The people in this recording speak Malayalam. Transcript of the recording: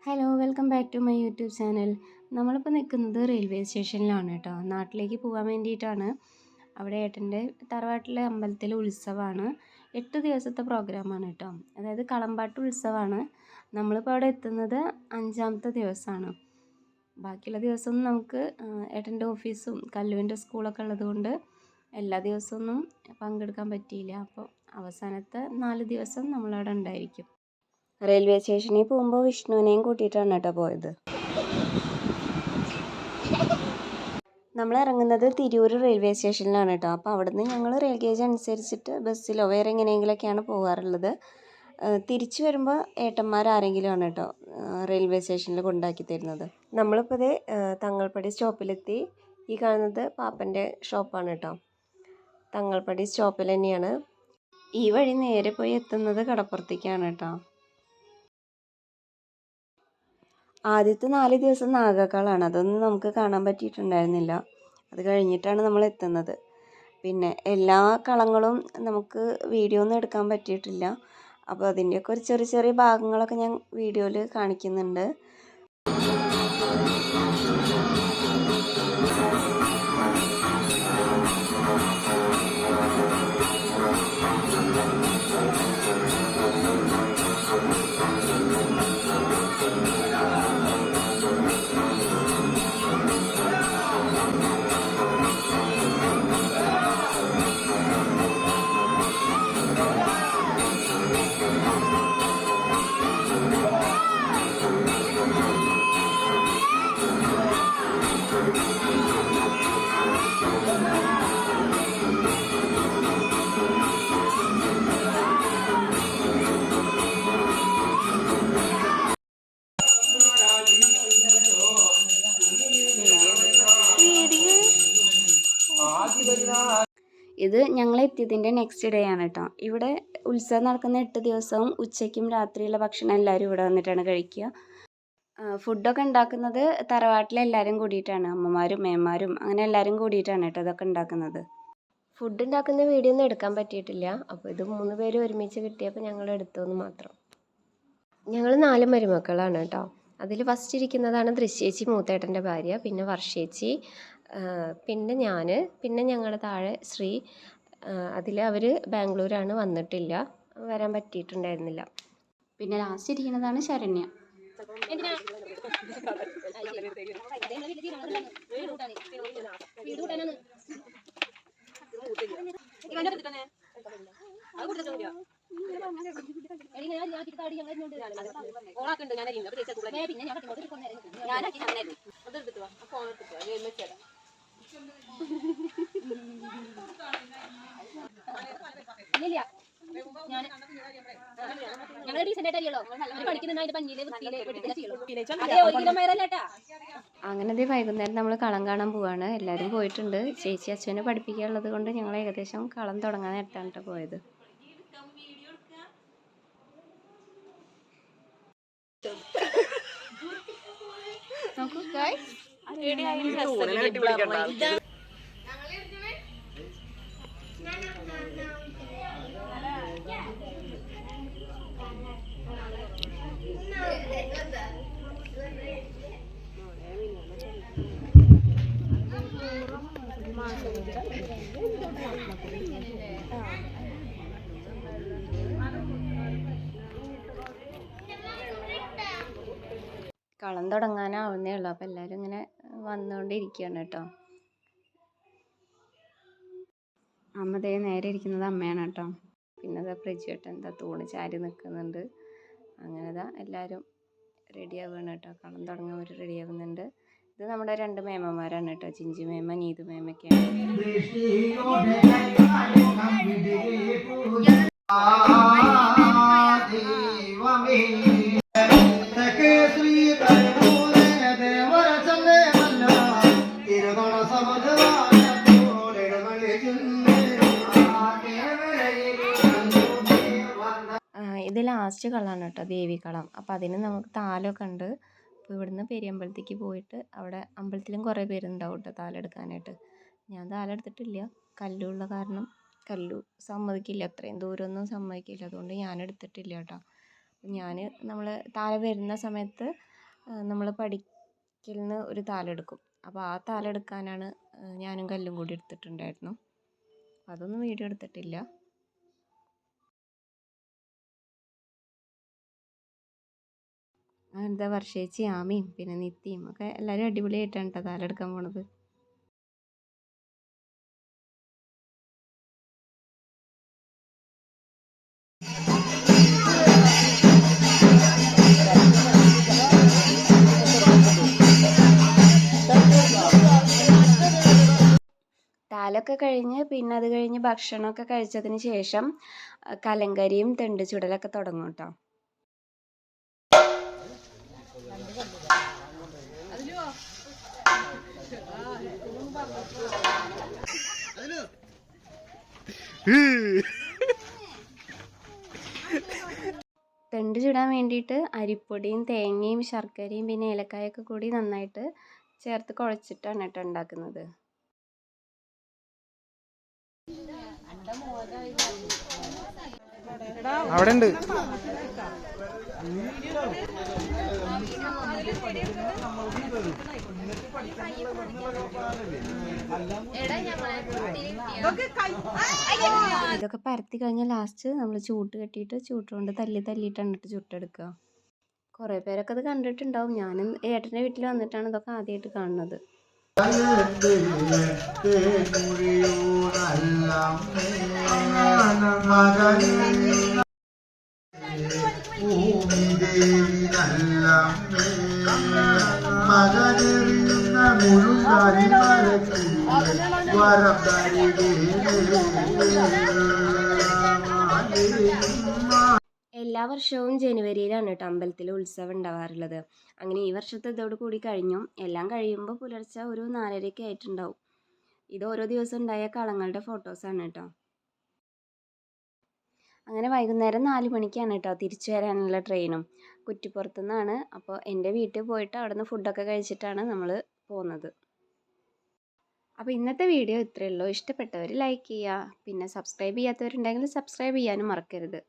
Hello welcome back to my YouTube channel. നമ്മളിപ്പോൾ നിൽക്കുന്നത് റെയിൽവേ സ്റ്റേഷനിലാണ് കേട്ടോ. നാട്ടിലേക്ക് പോകാൻ വേണ്ടിയിട്ടാണ്. അവിടെ ഏട്ടൻ്റെ തറവാട്ടിലെ അമ്പലത്തിലെ ഉത്സവമാണ്. 8 ദിവസത്തെ പ്രോഗ്രാമാണ് കേട്ടോ. അതായത് കളമ്പാട്ട് ഉത്സവമാണ്. നമ്മളിപ്പോൾ അവിടെ എത്തുന്നത് 5ാമത്തെ ദിവസമാണ്. ബാക്കിയുള്ള ദിവസമൊന്നും നമുക്ക് ഏട്ടൻ്റെ ഓഫീസും കല്ലുവിൻ്റെ സ്കൂളൊക്കെ ഉള്ളതുകൊണ്ട് എല്ലാ ദിവസമൊന്നും പങ്കെടുക്കാൻ പറ്റിയില്ല. അപ്പോൾ അവസാനത്തെ 4 ദിവസം നമ്മളവിടെ ഉണ്ടായിരിക്കും. റെയിൽവേ സ്റ്റേഷനിൽ പോകുമ്പോൾ വിഷ്ണുവിനെയും കൂട്ടിയിട്ടാണ് കേട്ടോ പോയത്. നമ്മൾ ഇറങ്ങുന്നത് തിരൂർ റെയിൽവേ സ്റ്റേഷനിലാണ് കേട്ടോ. അപ്പോൾ അവിടുന്ന് ഞങ്ങൾ റെയിൽ ഗേജ് അനുസരിച്ചിട്ട് ബസ്സിലോ വേറെ എങ്ങനെയെങ്കിലുമൊക്കെയാണ് പോകാറുള്ളത്. തിരിച്ചു വരുമ്പോൾ ഏട്ടന്മാരാരെങ്കിലും ആണ് കേട്ടോ റെയിൽവേ സ്റ്റേഷനിൽ കൊണ്ടാക്കി തരുന്നത്. നമ്മളിപ്പോൾ ഇത് തങ്ങൾപ്പടി സ്റ്റോപ്പിലെത്തി. ഈ കാണുന്നത് പാപ്പൻ്റെ ഷോപ്പാണ് കേട്ടോ. തങ്ങൾപ്പടി സ്റ്റോപ്പിൽ തന്നെയാണ്. ഈ വഴി നേരെ പോയി എത്തുന്നത് കടപ്പുറത്തേക്കാണ് കേട്ടോ. ആദ്യത്തെ 4 ദിവസം നാഗക്കാളാണ്. അതൊന്നും നമുക്ക് കാണാൻ പറ്റിയിട്ടുണ്ടായിരുന്നില്ല. അത് കഴിഞ്ഞിട്ടാണ് നമ്മൾ എത്തുന്നത്. പിന്നെ എല്ലാ കളങ്ങളും നമുക്ക് വീഡിയോ ഒന്നും എടുക്കാൻ പറ്റിയിട്ടില്ല. അപ്പോൾ അതിൻ്റെയൊക്കെ ഒരു ചെറിയ ചെറിയ ഭാഗങ്ങളൊക്കെ ഞാൻ വീഡിയോയിൽ കാണിക്കുന്നുണ്ട്. ഇത് ഞങ്ങളെത്തിയതിൻ്റെ നെക്സ്റ്റ് ഡേ ആണ് കേട്ടോ. ഇവിടെ ഉത്സവം നടക്കുന്ന 8 ദിവസവും ഉച്ചയ്ക്കും രാത്രിയുള്ള ഭക്ഷണം എല്ലാവരും ഇവിടെ വന്നിട്ടാണ് കഴിക്കുക. ഫുഡൊക്കെ ഉണ്ടാക്കുന്നത് തറവാട്ടിലെ എല്ലാവരും കൂടിയിട്ടാണ്. അമ്മമാരും മേന്മാരും അങ്ങനെ എല്ലാവരും കൂടിയിട്ടാണ് കേട്ടോ ഇതൊക്കെ ഉണ്ടാക്കുന്നത്. ഫുഡ് ഉണ്ടാക്കുന്ന വീഡിയോ ഒന്നും എടുക്കാൻ പറ്റിയിട്ടില്ല. അപ്പോൾ ഇത് 3 പേര് ഒരുമിച്ച് കിട്ടിയപ്പോൾ ഞങ്ങൾ എടുത്തോന്ന് മാത്രം. ഞങ്ങൾ 4 മരുമക്കളാണ് കേട്ടോ. അതിൽ ഫസ്റ്റ് ഇരിക്കുന്നതാണ് ദൃശ്യേച്ചി, മൂത്തേട്ടൻ്റെ ഭാര്യ, പിന്നെ വർഷേച്ചി, പിന്നെ ഞാൻ, പിന്നെ ഞങ്ങളുടെ താഴെ ശ്രീ. അതിൽ അവർ ബാംഗ്ലൂരാണ്, വന്നിട്ടില്ല, വരാൻ പറ്റിയിട്ടുണ്ടായിരുന്നില്ല. പിന്നെ ലാസ്റ്റ് ഇരിക്കുന്നതാണ് ശരണ്യ. അങ്ങനെ വൈകുന്നേരം നമ്മൾ കളം കാണാൻ പോവാണ്. എല്ലാവരും പോയിട്ടുണ്ട്. ചേച്ചി അച്ഛനെ പഠിപ്പിക്കാനുള്ളത് കൊണ്ട് ഞങ്ങൾ ഏകദേശം കളം തുടങ്ങാൻ നേരത്താണ് പോയത്. കളം തുടങ്ങാനാവുന്നേ ഉള്ളൂ. അപ്പോൾ എല്ലാവരും ഇങ്ങനെ വന്നുകൊണ്ടിരിക്കുകയാണ് കേട്ടോ. അമ്മ ദേ നേരെ ഇരിക്കുന്നത് അമ്മയാണ് കേട്ടോ. പിന്നെ അതാ പ്രജിയേട്ടൻ എന്താ തൂണ് ചാരി നിൽക്കുന്നുണ്ട്. അങ്ങനെ എല്ലാവരും റെഡിയാവുകയാണ് കേട്ടോ. കളം തുടങ്ങാൻ അവർ റെഡിയാവുന്നുണ്ട്. ഇത് നമ്മുടെ 2 മേമ്മമാരാണ് കേട്ടോ. ചിഞ്ചു മേമ്മ, നീതു മേമ്മയൊക്കെയാണ്. ഇത് ലാസ്റ്റ് കളമാണ് കേട്ടോ, ദേവിക്കളം. അപ്പോൾ അതിന് നമുക്ക് താലമൊക്കെ ഉണ്ട്. അപ്പോൾ ഇവിടുന്ന് പെരിയമ്പലത്തേക്ക് പോയിട്ട് അവിടെ അമ്പലത്തിലും കുറേ പേരുണ്ടാവും കേട്ടോ താലെടുക്കാനായിട്ട്. ഞാൻ താലെടുത്തിട്ടില്ല, കല്ലുള്ള കാരണം കല്ലു സമ്മതിക്കില്ല, അത്രയും ദൂരമൊന്നും സമ്മതിക്കില്ല. അതുകൊണ്ട് ഞാൻ എടുത്തിട്ടില്ല കേട്ടോ. നമ്മൾ താഴെ വരുന്ന സമയത്ത് നമ്മൾ പഠിക്കലിൽ നിന്ന് ഒരു താലെടുക്കും. അപ്പോൾ ആ താലെടുക്കാനാണ് ഞാനും കല്ലും കൂടി എടുത്തിട്ടുണ്ടായിരുന്നു. അതൊന്നും വീഡിയോ എടുത്തിട്ടില്ല. എന്താ വർഷേച്ചി, ആമയും പിന്നെ നിത്തിയും ഒക്കെ എല്ലാവരും അടിപൊളിയായിട്ടാണ് കേട്ടോ താലെടുക്കാൻ പോണത്. താലൊക്കെ കഴിഞ്ഞ് പിന്നെ അത് കഴിഞ്ഞ് ഭക്ഷണമൊക്കെ കഴിച്ചതിന് ശേഷം കലങ്കരിയും തെണ്ട് ചുടലൊക്കെ തുടങ്ങും കേട്ടോ. തെണ്ട് ചുടാൻ വേണ്ടിയിട്ട് അരിപ്പൊടിയും തേങ്ങയും ശർക്കരയും പിന്നെ ഏലക്കായൊക്കെ കൂടി നന്നായിട്ട് ചേർത്ത് കുഴച്ചിട്ടാണ് കേട്ടോ ഉണ്ടാക്കുന്നത്. അവിടെ ഉണ്ട്. ഇതൊക്കെ പരത്തി കഴിഞ്ഞാൽ ലാസ്റ്റ് നമ്മൾ ചൂട്ട് കെട്ടിയിട്ട് ചൂട്ടുകൊണ്ട് തല്ലിയിട്ടാണ് ഇട്ട് ചുട്ടെടുക്കുക. കുറേ പേരൊക്കെ അത് കണ്ടിട്ടുണ്ടാവും. ഞാനും ഏട്ടൻ്റെ വീട്ടിൽ വന്നിട്ടാണ് ഇതൊക്കെ ആദ്യമായിട്ട് കാണുന്നത്. എല്ലാ വർഷവും ജനുവരിയിലാണ് കേട്ടോ അമ്പലത്തിൽ ഉത്സവം ഉണ്ടാവാറുള്ളത്. അങ്ങനെ ഈ വർഷത്തെ ഇതോട് കൂടി കഴിഞ്ഞു. എല്ലാം കഴിയുമ്പോൾ പുലർച്ചെ ഒരു 4:30 ആയിട്ടുണ്ടാവും. ഇത് ഓരോ ദിവസം ഉണ്ടായ കളങ്ങളുടെ ഫോട്ടോസാണ് കേട്ടോ. അങ്ങനെ വൈകുന്നേരം 4 മണിക്കാണ് കേട്ടോ തിരിച്ചു വരാനുള്ള ട്രെയിനും. കുറ്റിപ്പുറത്തു നിന്നാണ്. അപ്പോൾ എൻ്റെ വീട്ടിൽ പോയിട്ട് അവിടെ നിന്ന് ഫുഡൊക്കെ കഴിച്ചിട്ടാണ് നമ്മൾ പോകുന്നത്. അപ്പോൾ ഇന്നത്തെ വീഡിയോ ഇത്രയേ ഉള്ളൂ. ഇഷ്ടപ്പെട്ടവർ ലൈക്ക് ചെയ്യുക. പിന്നെ സബ്സ്ക്രൈബ് ചെയ്യാത്തവരുണ്ടെങ്കിൽ സബ്സ്ക്രൈബ് ചെയ്യാനും മറക്കരുത്.